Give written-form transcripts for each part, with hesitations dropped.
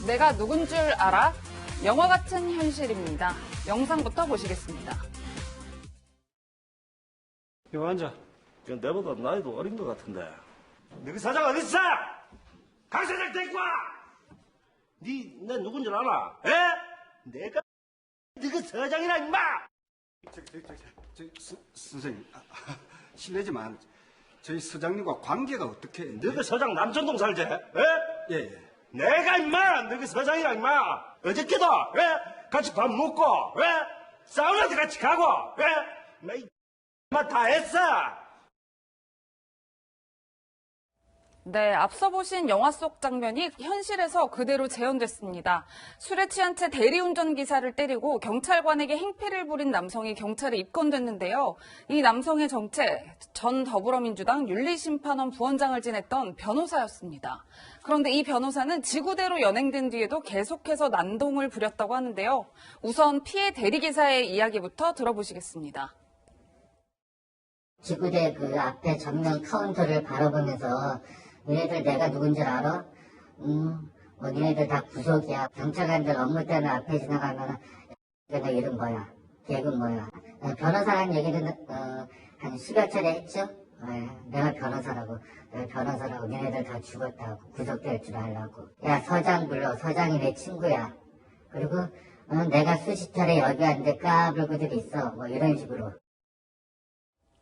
내가 누군 줄 알아? 영화 같은 현실입니다. 영상부터 보시겠습니다. 여기 앉아. 내보다 나이도 어린 것 같은데. 너희 사장 어디 있어? 강 사장 데리고 와! 내 누군 줄 알아? 에? 내가 너희 사장이라 임마! 선생님, 실례지만 저희 서장님과 관계가 어떻게? 너희 서장 남천동 살지? 에? 예, 예. 내가 임마 너희 서장이라 임마! 어저께도 에? 같이 밥 먹고 에? 사우나도 같이 가고 에? 임마 다 했어! 네, 앞서 보신 영화 속 장면이 현실에서 그대로 재현됐습니다. 술에 취한 채 대리운전 기사를 때리고 경찰관에게 행패를 부린 남성이 경찰에 입건됐는데요. 이 남성의 정체, 전 더불어민주당 윤리심판원 부원장을 지냈던 변호사였습니다. 그런데 이 변호사는 지구대로 연행된 뒤에도 계속해서 난동을 부렸다고 하는데요. 우선 피해 대리기사의 이야기부터 들어보시겠습니다. 지구대 그 앞에 전면 카운터를 바라보면서 너희들 내가 누군지 알아? 뭐 너희들 다 구속이야. 경찰관들 업무 때문에 앞에 지나가면 너 이름 뭐야? 계급 뭐야? 변호사라는 얘기는 한 10여 차례 했죠? 내가 변호사라고. 내가 변호사라고. 너희들 다 죽었다고. 구속될 줄 알라고. 야 서장 불러. 서장이 내 친구야. 그리고 내가 수십 차례 여기 왔는데 까불고들이 있어. 뭐 이런 식으로.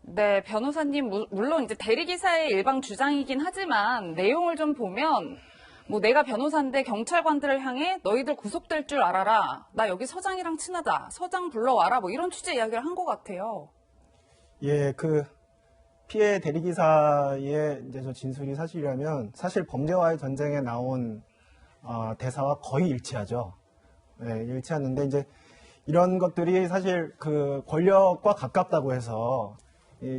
네, 변호사님, 물론 이제 대리기사의 일방 주장이긴 하지만 내용을 좀 보면 뭐 내가 변호사인데 경찰관들을 향해 너희들 구속될 줄 알아라. 나 여기 서장이랑 친하다. 서장 불러와라. 뭐 이런 취지의 이야기를 한 것 같아요. 예, 그 피해 대리기사의 이제 저 진술이 사실이라면 사실 범죄와의 전쟁에 나온 대사와 거의 일치하죠. 네, 일치하는데 이제 이런 것들이 사실 그 권력과 가깝다고 해서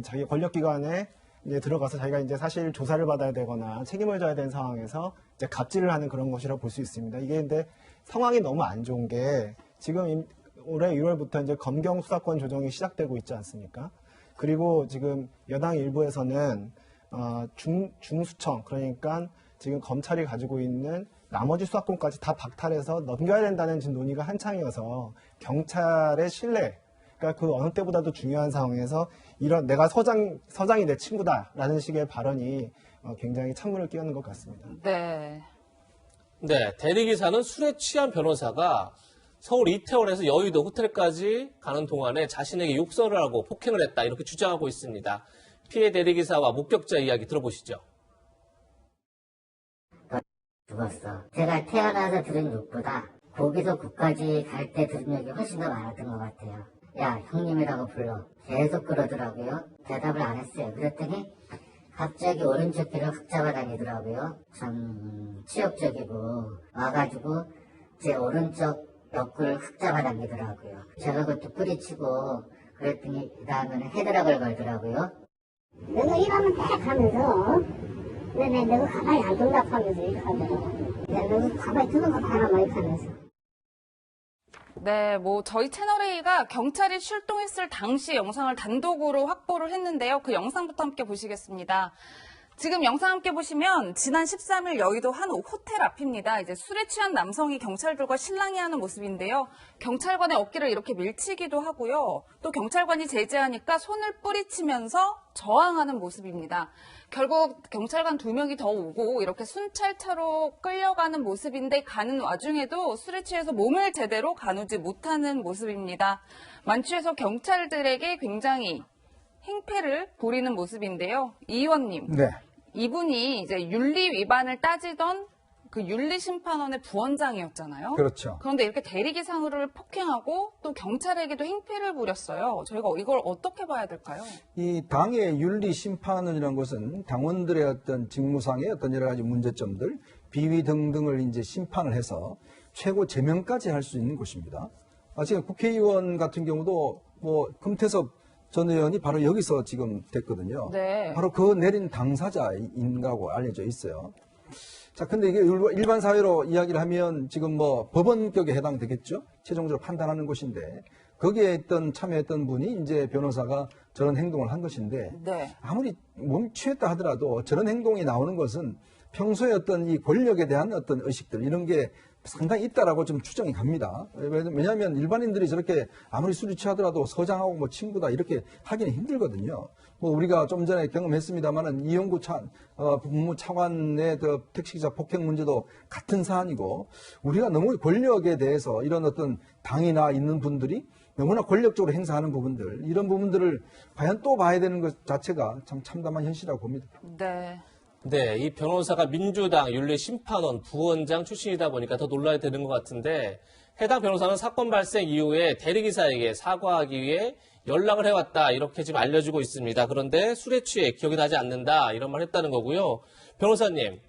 자기 권력기관에 이제 들어가서 자기가 이제 사실 조사를 받아야 되거나 책임을 져야 되는 상황에서 이제 갑질을 하는 그런 것이라고 볼 수 있습니다. 이게 근데 상황이 너무 안 좋은 게 지금 올해 1월부터 이제 검경 수사권 조정이 시작되고 있지 않습니까? 그리고 지금 여당 일부에서는 중수청 그러니까 지금 검찰이 가지고 있는 나머지 수사권까지 다 박탈해서 넘겨야 된다는 지금 논의가 한창이어서 경찰의 신뢰 그러니까 그 어느 때보다도 중요한 상황에서 이런 내가 서장이 내 친구다라는 식의 발언이 굉장히 찬물을 끼얹는 것 같습니다. 네. 네, 대리기사는 술에 취한 변호사가 서울 이태원에서 여의도 호텔까지 가는 동안에 자신에게 욕설을 하고 폭행을 했다 이렇게 주장하고 있습니다. 피해 대리기사와 목격자 이야기 들어보시죠. 죽었어. 제가 태어나서 들은 욕보다 거기서 국까지 갈 때 들은 욕이 훨씬 더 많았던 것 같아요. 야 형님이라고 불러. 계속 그러더라고요. 대답을 안 했어요. 그랬더니 갑자기 오른쪽 귀를 흑 잡아다니더라고요. 참 치욕적이고 와가지고 제 오른쪽 옆구리를 흑 잡아당기더라고요. 제가 그것도 뿌리치고 그랬더니 그 다음에는 헤드락을 걸더라고요. 너가 이러면 딱 하면서 근데 너가 가만히 안 둔다 하면서 이렇게 하더라고. 너가 가만히 두는 거 봐라 막 이렇게 하면서. 네, 뭐 저희 채널A가 경찰이 출동했을 당시 영상을 단독으로 확보를 했는데요. 그 영상부터 함께 보시겠습니다. 지금 영상 함께 보시면 지난 13일 여의도 한 호텔 앞입니다. 이제 술에 취한 남성이 경찰들과 실랑이하는 모습인데요. 경찰관의 어깨를 이렇게 밀치기도 하고요. 또 경찰관이 제지하니까 손을 뿌리치면서 저항하는 모습입니다. 결국 경찰관 2명이 더 오고 이렇게 순찰차로 끌려가는 모습인데 가는 와중에도 술에 취해서 몸을 제대로 가누지 못하는 모습입니다. 만취해서 경찰들에게 굉장히 행패를 부리는 모습인데요. 이 의원님, 네. 이분이 이제 윤리 위반을 따지던 그 윤리심판원의 부원장이었잖아요. 그렇죠. 그런데 이렇게 대리기사를 폭행하고 또 경찰에게도 행패를 부렸어요. 저희가 이걸 어떻게 봐야 될까요? 이 당의 윤리심판원이라는 것은 당원들의 어떤 직무상의 어떤 여러 가지 문제점들, 비위 등등을 이제 심판을 해서 최고 제명까지 할 수 있는 곳입니다. 지금 국회의원 같은 경우도 뭐 금태섭 전 의원이 바로 여기서 지금 됐거든요. 네. 바로 그 내린 당사자인가고 알려져 있어요. 자, 근데 이게 일반 사회로 이야기를 하면 지금 뭐 법원격에 해당되겠죠? 최종적으로 판단하는 곳인데 거기에 참여했던 분이 이제 변호사가 저런 행동을 한 것인데 네. 아무리 몸 취했다 하더라도 저런 행동이 나오는 것은 평소에 어떤 이 권력에 대한 어떤 의식들 이런 게 상당히 있다라고 좀 추정이 갑니다. 왜냐하면 일반인들이 저렇게 아무리 술이 취하더라도 서장하고 뭐 친구다 이렇게 하기는 힘들거든요. 뭐 우리가 좀 전에 경험했습니다만은 이용구 법무부 차관의 그 택시기사 폭행 문제도 같은 사안이고 우리가 너무 권력에 대해서 이런 어떤 당이나 있는 분들이 너무나 권력적으로 행사하는 부분들 이런 부분들을 과연 또 봐야 되는 것 자체가 참 참담한 현실이라고 봅니다. 네. 네, 이 변호사가 민주당 윤리심판원 부원장 출신이다 보니까 더 논란이 되는 것 같은데 해당 변호사는 사건 발생 이후에 대리기사에게 사과하기 위해 연락을 해왔다 이렇게 지금 알려지고 있습니다. 그런데 술에 취해 기억이 나지 않는다 이런 말 했다는 거고요. 변호사님,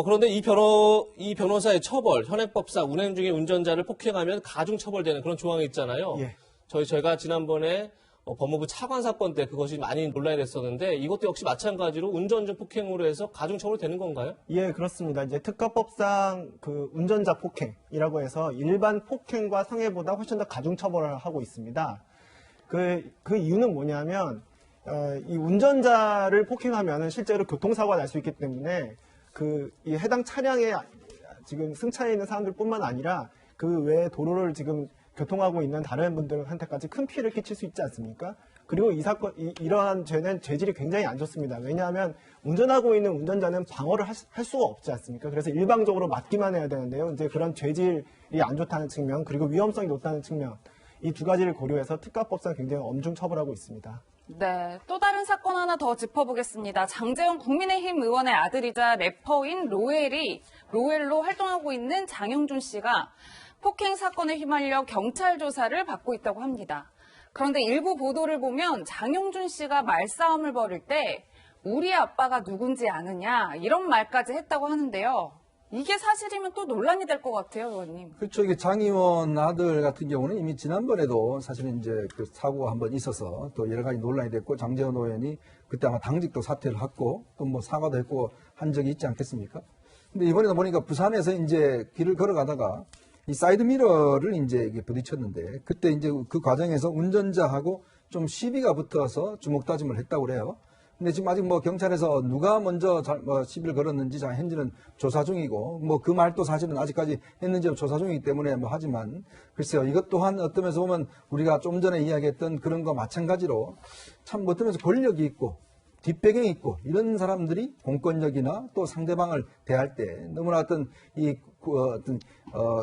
그런데 이 변호사의 처벌, 현행법상 운행 중에 운전자를 폭행하면 가중처벌되는 그런 조항이 있잖아요. 예. 저희가 지난번에 법무부 차관 사건 때 그것이 많이 논란이 됐었는데 이것도 역시 마찬가지로 운전 중 폭행으로 해서 가중처벌 되는 건가요? 예, 그렇습니다. 이제 특가법상 그 운전자 폭행이라고 해서 일반 폭행과 상해보다 훨씬 더 가중처벌을 하고 있습니다. 그 이유는 뭐냐면, 이 운전자를 폭행하면 실제로 교통사고가 날 수 있기 때문에 이 해당 차량에 지금 승차해 있는 사람들뿐만 아니라 그 외에 도로를 지금 교통하고 있는 다른 분들한테까지 큰 피해를 끼칠 수 있지 않습니까? 그리고 이러한 죄는 죄질이 굉장히 안 좋습니다. 왜냐하면 운전하고 있는 운전자는 방어를 할 수가 없지 않습니까? 그래서 일방적으로 맞기만 해야 되는데요. 이제 그런 죄질이 안 좋다는 측면, 그리고 위험성이 높다는 측면, 이 두 가지를 고려해서 특가법상 굉장히 엄중 처벌하고 있습니다. 네, 또 다른 사건 하나 더 짚어보겠습니다. 장제원 국민의힘 의원의 아들이자 래퍼인 로엘로 활동하고 있는 장영준 씨가 폭행 사건에 휘말려 경찰 조사를 받고 있다고 합니다. 그런데 일부 보도를 보면 장영준 씨가 말싸움을 벌일 때 우리 아빠가 누군지 아느냐 이런 말까지 했다고 하는데요. 이게 사실이면 또 논란이 될 것 같아요, 의원님. 그렇죠. 이게 장 의원 아들 같은 경우는 이미 지난번에도 사실은 이제 그 사고가 한번 있어서 또 여러 가지 논란이 됐고 장제원 의원이 그때 아마 당직도 사퇴를 했고 또 뭐 사과도 했고 한 적이 있지 않겠습니까? 근데 이번에도 보니까 부산에서 이제 길을 걸어가다가 이 사이드 미러를 이제 이게 부딪혔는데 그때 이제 그 과정에서 운전자하고 좀 시비가 붙어서 주먹 다짐을 했다고 그래요. 근데 지금 아직 뭐 경찰에서 누가 먼저 시비를 걸었는지 현재는 조사 중이고 뭐 그 말도 사실은 아직까지 했는지 조사 중이기 때문에 뭐 하지만 글쎄요 이것 또한 어떤 면에서 보면 우리가 좀 전에 이야기했던 그런 거 마찬가지로 참 어떤 면에서 권력이 있고 뒷배경이 있고 이런 사람들이 공권력이나 또 상대방을 대할 때 너무나 어떤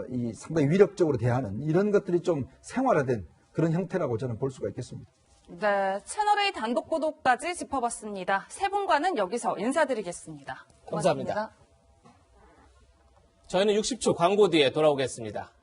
이 상당히 위력적으로 대하는 이런 것들이 좀 생활화된 그런 형태라고 저는 볼 수가 있겠습니다. 네, 채널A 단독 보도까지 짚어봤습니다. 세 분과는 여기서 인사드리겠습니다. 고맙습니다. 감사합니다. 저희는 60초 광고 뒤에 돌아오겠습니다.